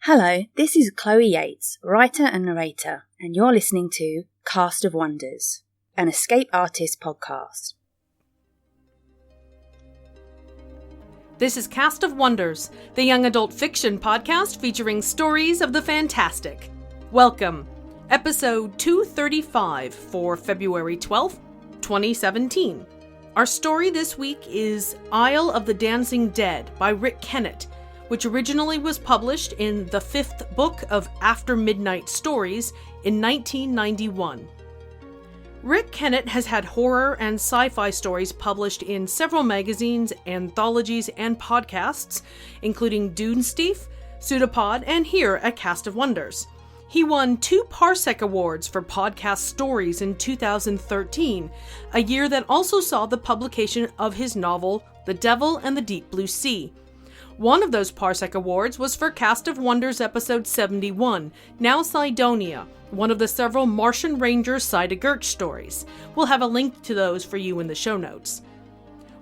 Hello, this is Chloe Yates, writer and narrator, and you're listening to Cast of Wonders, an escape artist podcast. This is Cast of Wonders, the young adult fiction podcast featuring stories of the fantastic. Welcome, episode 235 for February 12th, 2017. Our story this week is Isle of the Dancing Dead by Kennett, which originally was published in the 5th book of After Midnight Stories in 1991. Kennett has had horror and sci-fi stories published in several magazines, anthologies, and podcasts, including Dunesteef, Pseudopod, and here at Cast of Wonders. He won 2 Parsec Awards for podcast stories in 2013, a year that also saw the publication of his novel, The Devil and the Deep Blue Sea. One of those Parsec Awards was for Cast of Wonders episode 71, Now Cydonia, one of the several Martian Ranger Sida Gertch stories. We'll have a link to those for you in the show notes.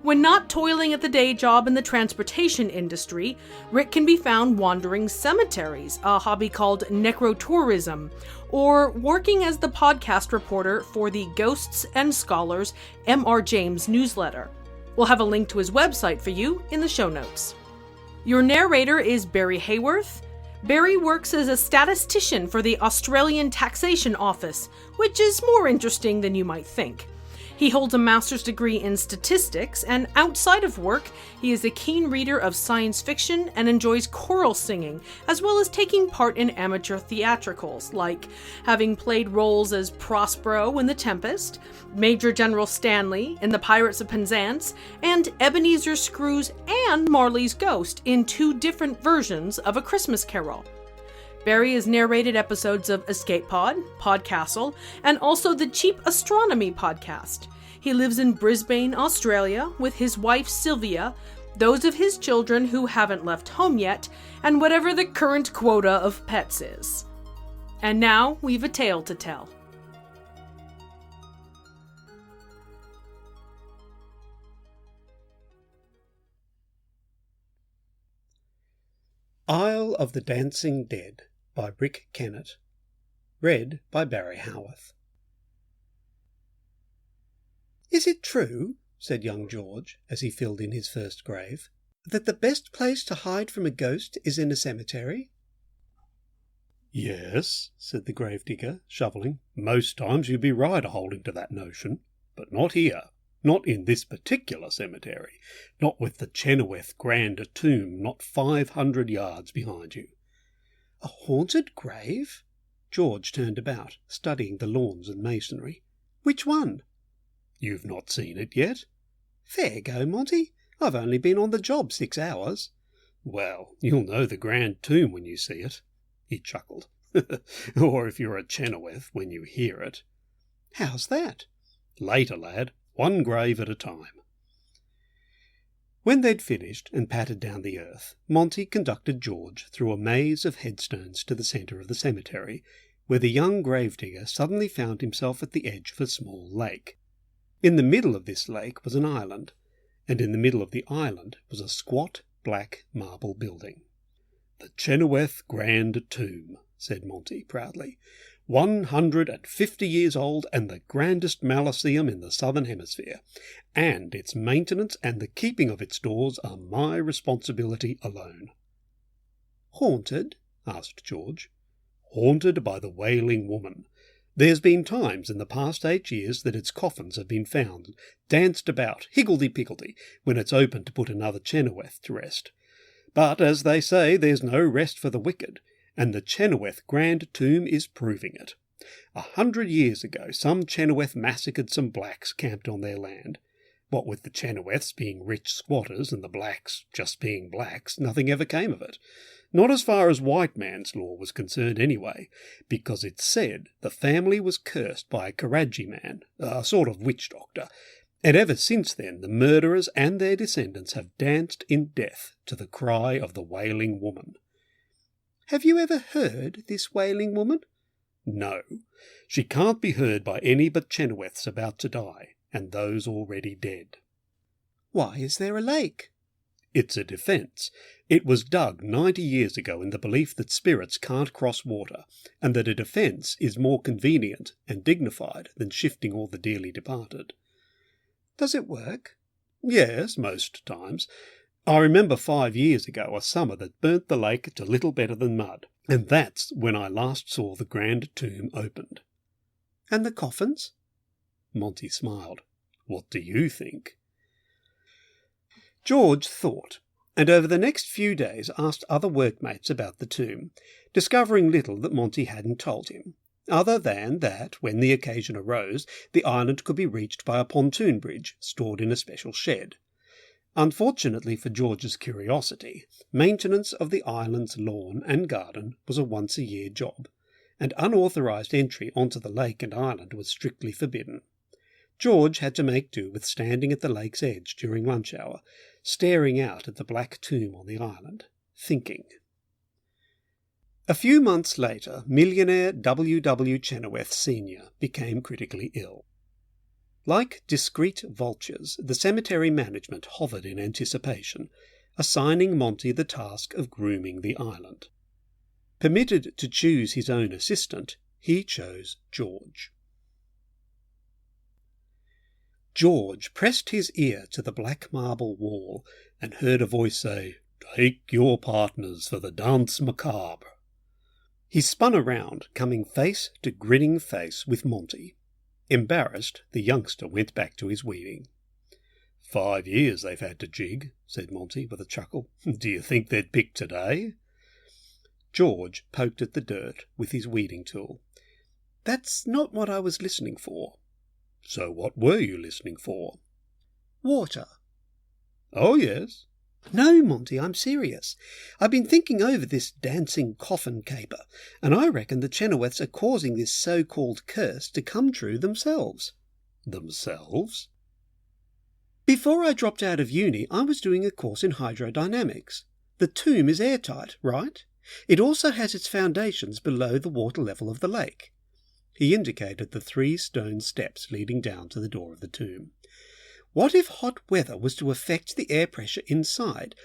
When not toiling at the day job in the transportation industry, Rick can be found wandering cemeteries, a hobby called necrotourism, or working as the podcast reporter for the Ghosts and Scholars M.R. James newsletter. We'll have a link to his website for you in the show notes. Your narrator is Barry Hayworth. Barry works as a statistician for the Australian Taxation Office, which is more interesting than you might think. He holds a master's degree in statistics, and outside of work, he is a keen reader of science fiction and enjoys choral singing, as well as taking part in amateur theatricals, like having played roles as Prospero in The Tempest, Major General Stanley in The Pirates of Penzance, and Ebenezer Scrooge and Marley's Ghost in 2 different versions of A Christmas Carol. Barry has narrated episodes of Escape Pod, Podcastle, and also the Cheap Astronomy podcast. He lives in Brisbane, Australia, with his wife Sylvia, those of his children who haven't left home yet, and whatever the current quota of pets is. And now we've a tale to tell. Isle of the Dancing Dead by Kennett. Read by Barry Hayworth. "Is it true," said young George, as he filled in his first grave, "that the best place to hide from a ghost is in a cemetery?" "Yes," said the gravedigger, shovelling. "Most times you'd be right a-holding to that notion. But not here. Not in this particular cemetery. Not with the Chenoweth grand tomb not 500 yards behind you." "A haunted grave?" George turned about, studying the lawns and masonry. "Which one?" "You've not seen it yet?" "Fair go, Monty. I've only been on the job 6 hours." "Well, you'll know the grand tomb when you see it." He chuckled. "Or if you're a Chenoweth, when you hear it." "How's that?" "Later, lad. One grave at a time." When they'd finished and patted down the earth, Monty conducted George through a maze of headstones to the centre of the cemetery, where the young gravedigger suddenly found himself at the edge of a small lake. In the middle of this lake was an island, and in the middle of the island was a squat, black marble building. "The Chenoweth grand tomb," said Monty proudly. 150 years old and the grandest mausoleum in the southern hemisphere, and its maintenance and the keeping of its doors are my responsibility alone." "Haunted?" asked George. "Haunted by the Wailing Woman. There's been times in the past 8 years that its coffins have been found, danced about, higgledy-piggledy, when it's opened to put another Chenoweth to rest. But, as they say, there's no rest for the wicked, and the Chenoweth grand tomb is proving it. 100 years ago some Chenoweth massacred some blacks camped on their land. What with the Chenoweths being rich squatters and the blacks just being blacks, nothing ever came of it. Not as far as white man's law was concerned anyway, because it's said the family was cursed by a Karaji man, a sort of witch doctor, and ever since then the murderers and their descendants have danced in death to the cry of the Wailing Woman." "Have you ever heard this Wailing Woman?" "No. She can't be heard by any but Chenoweths about to die, and those already dead." "Why is there a lake?" It's a defence. It was dug 90 years ago in the belief that spirits can't cross water, and that a defence is more convenient and dignified than shifting all the dearly departed. Does it work? Yes, most times. I remember 5 years ago a summer that burnt the lake to little better than mud, and that's when I last saw the grand tomb opened. And the coffins? Monty smiled. What do you think? George thought, and over the next few days asked other workmates about the tomb, discovering little that Monty hadn't told him, other than that, when the occasion arose, the island could be reached by a pontoon bridge stored in a special shed. Unfortunately for George's curiosity, maintenance of the island's lawn and garden was a once-a-year job, and unauthorised entry onto the lake and island was strictly forbidden. George had to make do with standing at the lake's edge during lunch hour, staring out at the black tomb on the island, thinking. A few months later, millionaire W. Chenoweth Sr. became critically ill. Like discreet vultures, the cemetery management hovered in anticipation, assigning Monty the task of grooming the island. Permitted to choose his own assistant, he chose George. George pressed his ear to the black marble wall and heard a voice say, "Take your partners for the dance macabre." He spun around, coming face to grinning face with Monty. Embarrassed, the youngster went back to his weeding. 5 years they've had to jig, said Monty with a chuckle. Do you think they'd pick today? George poked at the dirt with his weeding tool. That's not what I was listening for. So what were you listening for? Water. Oh, yes. No, Monty, I'm serious. I've been thinking over this dancing coffin caper, and I reckon the Chenoweths are causing this so-called curse to come true themselves. Themselves? Before I dropped out of uni, I was doing a course in hydrodynamics. The tomb is airtight, right? It also has its foundations below the water level of the lake. He indicated the 3 stone steps leading down to the door of the tomb. What if hot weather was to affect the air pressure inside,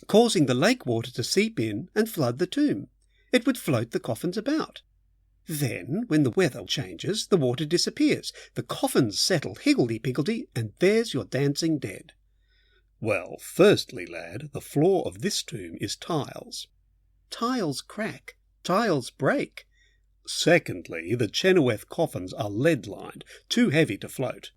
causing the lake water to seep in and flood the tomb? It would float the coffins about. Then, when the weather changes, the water disappears, the coffins settle higgledy-piggledy, and there's your dancing dead. Well, firstly, lad, the floor of this tomb is tiles. Tiles crack. Tiles break. Secondly, the Chenoweth coffins are lead-lined, too heavy to float.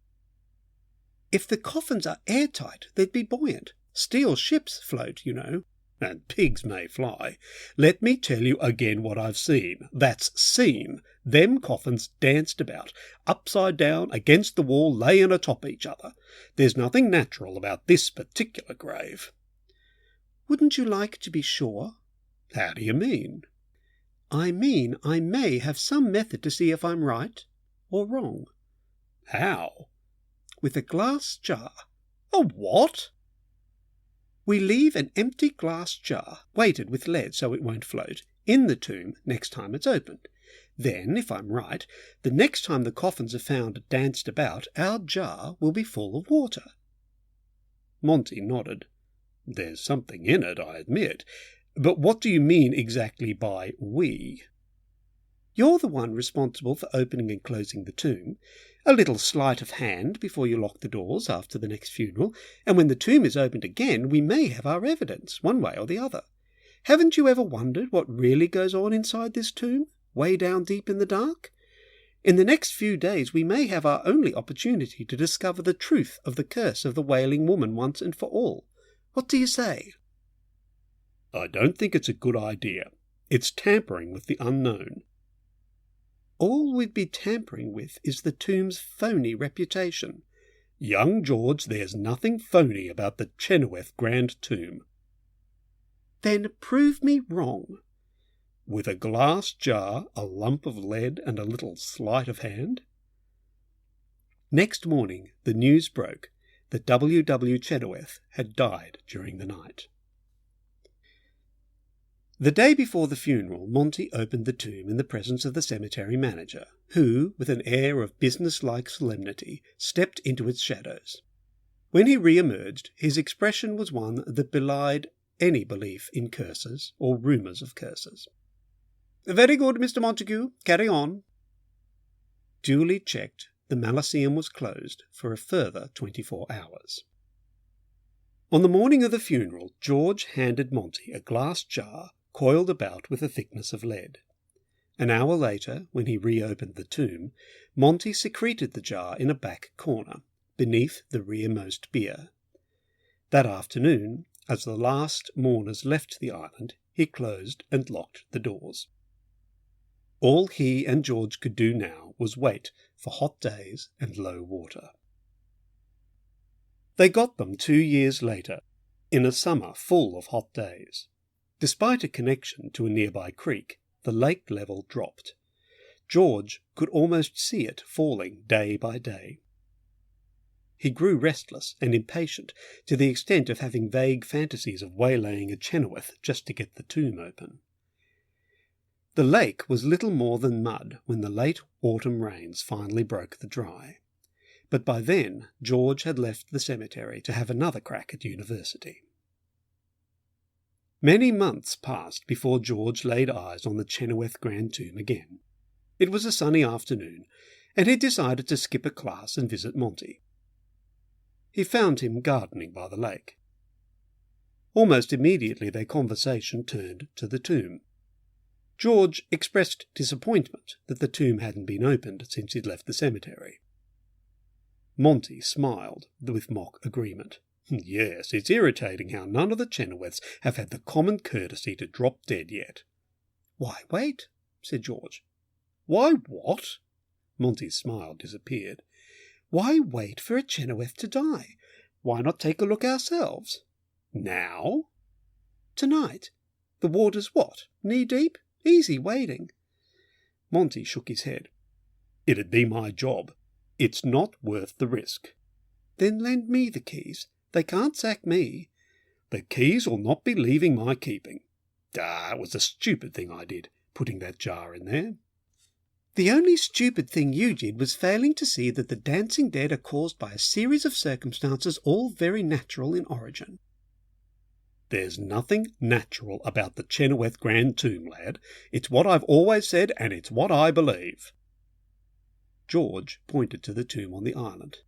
If the coffins are airtight, they'd be buoyant. Steel ships float, you know. And pigs may fly. Let me tell you again what I've seen. That's seen. Them coffins danced about, upside down, against the wall, laying atop each other. There's nothing natural about this particular grave. Wouldn't you like to be sure? How do you mean? I mean I may have some method to see if I'm right or wrong. How? With a glass jar. A what? We leave an empty glass jar, weighted with lead so it won't float, in the tomb next time it's opened. Then, if I'm right, the next time the coffins are found danced about, our jar will be full of water. Monty nodded. There's something in it, I admit. But what do you mean exactly by we? You're the one responsible for opening and closing the tomb. A little sleight of hand before you lock the doors after the next funeral, and when the tomb is opened again, we may have our evidence, one way or the other. Haven't you ever wondered what really goes on inside this tomb, way down deep in the dark? In the next few days we may have our only opportunity to discover the truth of the curse of the Wailing Woman once and for all. What do you say? I don't think it's a good idea. It's tampering with the unknown. All we'd be tampering with is the tomb's phony reputation. Young George, there's nothing phony about the Chenoweth Grand Tomb. Then prove me wrong. With a glass jar, a lump of lead, and a little sleight of hand? Next morning, the news broke that W. Chenoweth had died during the night. The day before the funeral, Monty opened the tomb in the presence of the cemetery manager, who, with an air of business-like solemnity, stepped into its shadows. When he re-emerged, his expression was one that belied any belief in curses or rumours of curses. "Very good, Mr. Montague. Carry on." Duly checked, the Maliseum was closed for a further 24 hours. On the morning of the funeral, George handed Monty a glass jar coiled about with a thickness of lead. An hour later, when he reopened the tomb, Monty secreted the jar in a back corner, beneath the rearmost bier. That afternoon, as the last mourners left the island, he closed and locked the doors. All he and George could do now was wait for hot days and low water. They got them 2 years later, in a summer full of hot days. Despite a connection to a nearby creek, the lake level dropped. George could almost see it falling day by day. He grew restless and impatient, to the extent of having vague fantasies of waylaying a Chenoweth just to get the tomb open. The lake was little more than mud when the late autumn rains finally broke the dry. But by then George had left the cemetery to have another crack at university. Many months passed before George laid eyes on the Chenoweth Grand Tomb again. It was a sunny afternoon, and he decided to skip a class and visit Monty. He found him gardening by the lake. Almost immediately their conversation turned to the tomb. George expressed disappointment that the tomb hadn't been opened since he'd left the cemetery. Monty smiled with mock agreement. "Yes, it's irritating how none of the Chenoweths have had the common courtesy to drop dead yet." "Why wait?" said George. "Why what?" Monty's smile disappeared. "Why wait for a Chenoweth to die? Why not take a look ourselves?" "Now?" "Tonight. The water's what, knee-deep? Easy wading." Monty shook his head. "It'd be my job. It's not worth the risk." "Then lend me the keys. They can't sack me." "The keys will not be leaving my keeping. It was a stupid thing I did, putting that jar in there." "The only stupid thing you did was failing to see that the dancing dead are caused by a series of circumstances all very natural in origin." "There's nothing natural about the Chenoweth Grand Tomb, lad. It's what I've always said, and it's what I believe." George pointed to the tomb on the island.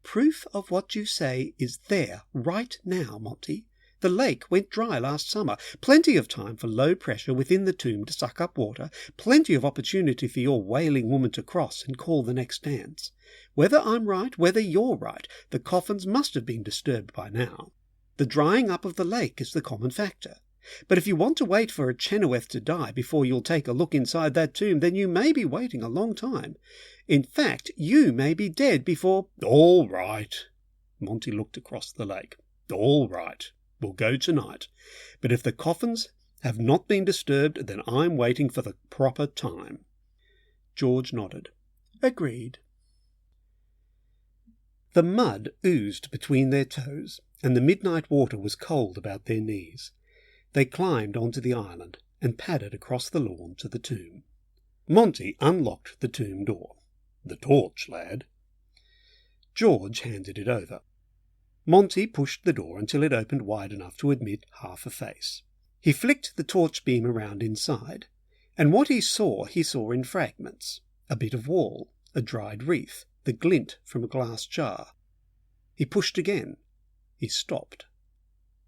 "Proof of what you say is there right now, Monty. The lake went dry last summer. Plenty of time for low pressure within the tomb to suck up water. Plenty of opportunity for your wailing woman to cross and call the next dance. Whether I'm right, whether you're right, the coffins must have been disturbed by now. The drying up of the lake is the common factor. But if you want to wait for a Chenoweth to die before you'll take a look inside that tomb, then you may be waiting a long time. In fact, you may be dead before—" "All right." Monty looked across the lake. "All right. We'll go tonight. But if the coffins have not been disturbed, then I'm waiting for the proper time." George nodded. "Agreed." The mud oozed between their toes, and the midnight water was cold about their knees. They climbed onto the island and padded across the lawn to the tomb. Monty unlocked the tomb door. "The torch, lad." George handed it over. Monty pushed the door until it opened wide enough to admit half a face. He flicked the torch beam around inside, and what he saw in fragments: a bit of wall, a dried wreath, the glint from a glass jar. He pushed again. He stopped.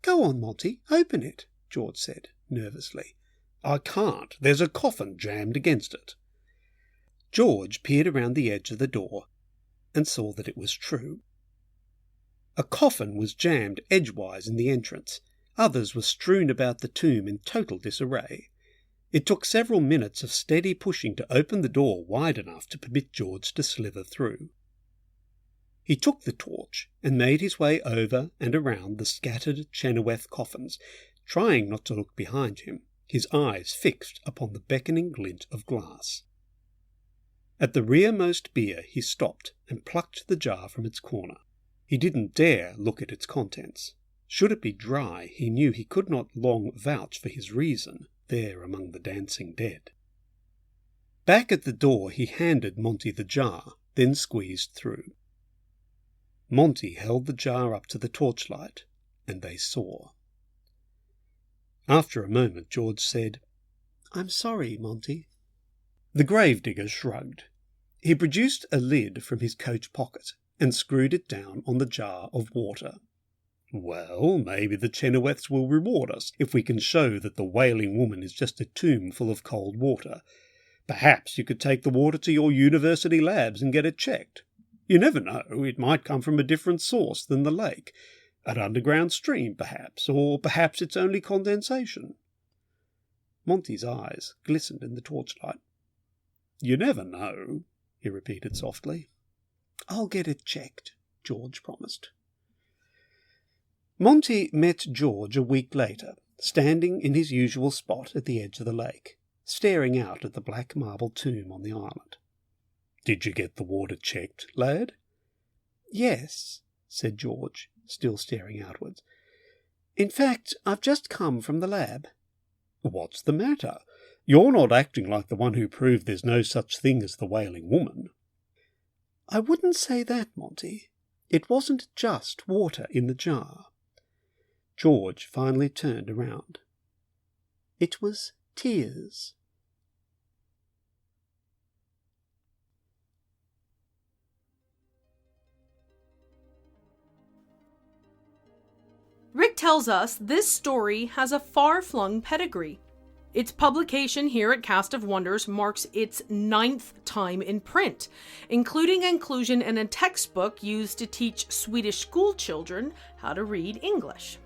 "Go on, Monty, open it," George said, nervously. "I can't. There's a coffin jammed against it." George peered around the edge of the door and saw that it was true. A coffin was jammed edgewise in the entrance. Others were strewn about the tomb in total disarray. It took several minutes of steady pushing to open the door wide enough to permit George to slither through. He took the torch and made his way over and around the scattered Chenoweth coffins, trying not to look behind him, his eyes fixed upon the beckoning glint of glass. At the rearmost bier he stopped and plucked the jar from its corner. He didn't dare look at its contents. Should it be dry, he knew he could not long vouch for his reason there among the dancing dead. Back at the door he handed Monty the jar, then squeezed through. Monty held the jar up to the torchlight, and they saw. After a moment, George said, "I'm sorry, Monty." The gravedigger shrugged. He produced a lid from his coat pocket and screwed it down on the jar of water. "Well, maybe the Chenoweths will reward us if we can show that the Wailing Woman is just a tomb full of cold water. Perhaps you could take the water to your university labs and get it checked. You never know, it might come from a different source than the lake. An underground stream, perhaps, or perhaps it's only condensation." Monty's eyes glistened in the torchlight. "You never know," he repeated softly. "I'll get it checked," George promised. Monty met George a week later, standing in his usual spot at the edge of the lake, staring out at the black marble tomb on the island. "Did you get the water checked, lad?" "Yes," said George, still staring outwards. "In fact, I've just come from the lab." "What's the matter? You're not acting like the one who proved there's no such thing as the Wailing Woman." "I wouldn't say that, Monty. It wasn't just water in the jar." George finally turned around. "It was tears." Rick tells us this story has a far-flung pedigree. Its publication here at Cast of Wonders marks its 9th time in print, including inclusion in a textbook used to teach Swedish school children how to read English.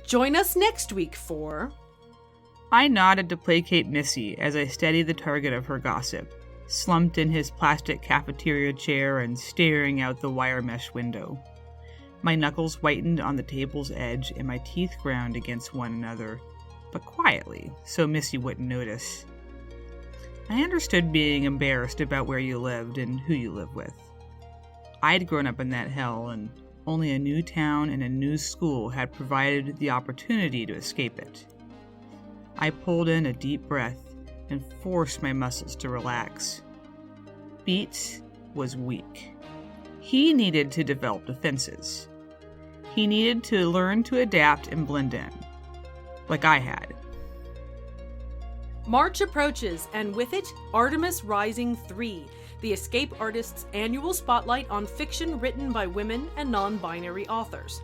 Join us next week for... I nodded to placate Missy as I steadied the target of her gossip, slumped in his plastic cafeteria chair and staring out the wire mesh window. My knuckles whitened on the table's edge and my teeth ground against one another, but quietly, so Missy wouldn't notice. I understood being embarrassed about where you lived and who you lived with. I'd grown up in that hell, and only a new town and a new school had provided the opportunity to escape it. I pulled in a deep breath and forced my muscles to relax. Beats was weak. He needed to develop defenses. He needed to learn to adapt and blend in, like I had. March approaches, and with it, Artemis Rising 3, the Escape Artists' annual spotlight on fiction written by women and non-binary authors.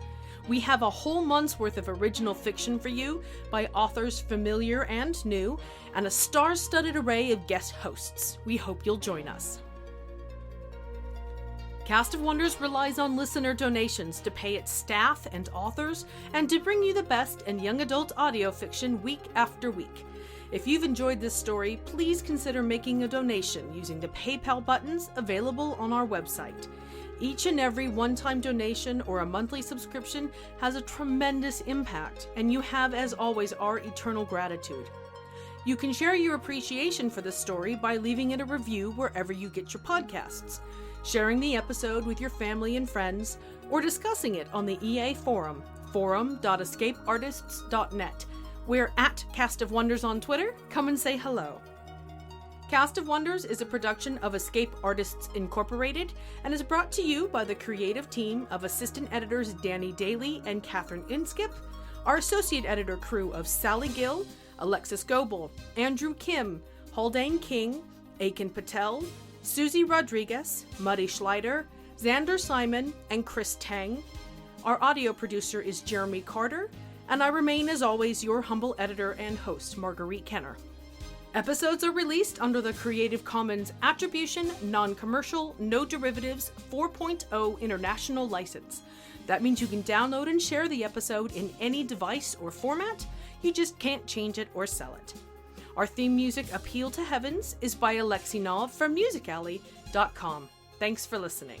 We have a whole month's worth of original fiction for you by authors familiar and new, and a star-studded array of guest hosts. We hope you'll join us. Cast of Wonders relies on listener donations to pay its staff and authors, and to bring you the best in young adult audio fiction week after week. If you've enjoyed this story, please consider making a donation using the PayPal buttons available on our website. Each and every one-time donation or a monthly subscription has a tremendous impact, and you have, as always, our eternal gratitude. You can share your appreciation for this story by leaving it a review wherever you get your podcasts, sharing the episode with your family and friends, or discussing it on the EA forum, forum.escapeartists.net. We're at Cast of Wonders on Twitter. Come and say hello. Cast of Wonders is a production of Escape Artists Incorporated and is brought to you by the creative team of assistant editors Danny Daly and Catherine Inskip, our associate editor crew of Sally Gill, Alexis Goebel, Andrew Kim, Haldane King, Aiken Patel, Susie Rodriguez, Muddy Schleider, Xander Simon, and Chris Tang. Our audio producer is Jeremy Carter, and I remain, as always, your humble editor and host, Marguerite Kenner. Episodes are released under the Creative Commons Attribution, Non-Commercial, No Derivatives 4.0 International License. That means you can download and share the episode in any device or format. You just can't change it or sell it. Our theme music, Appeal to Heavens, is by Alexi Nov from musicalley.com. Thanks for listening.